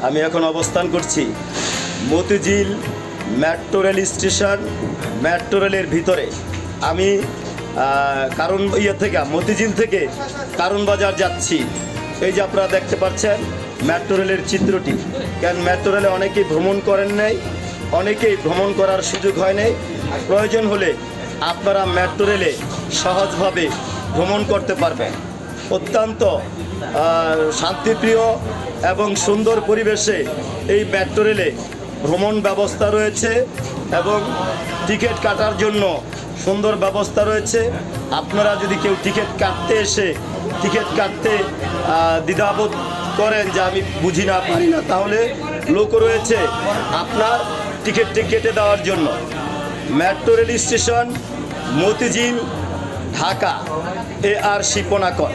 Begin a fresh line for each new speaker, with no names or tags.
আমি এখন অবস্থান করছি Motijheel metro rail station, metro রেলের ভিতরে। আমি কারণ মতিঝিল থেকে কারণ বাজার যাচ্ছি। এই যে আপনারা দেখতে পাচ্ছেন মেট্রো রেলের চিত্রটি। কেন মেট্রো রেলে অনেকেই ভ্রমণ করেন নাই, অনেকেই ভ্রমণ করার সুযোগ হয় নাই। প্রয়োজন হলে আপনারা মেট্রো রেলে সহজভাবে ভ্রমণ করতে পারবেন। অত্যন্ত শান্তিপ্রিয় এবং সুন্দর পরিবেশে এই মেট্রো রেলে ভ্রমণ ব্যবস্থা রয়েছে এবং টিকিট কাটার জন্য সুন্দর ব্যবস্থা রয়েছে। আপনারা যদি কেউ টিকিট কাটতে দ্বিধাবোধ করেন যে আমি বুঝি না, পারি না, তাহলে লোক রয়েছে আপনার টিকিটটি কেটে দেওয়ার জন্য। Metro rail station Motijheel, Dhaka, ARC কোনাকন।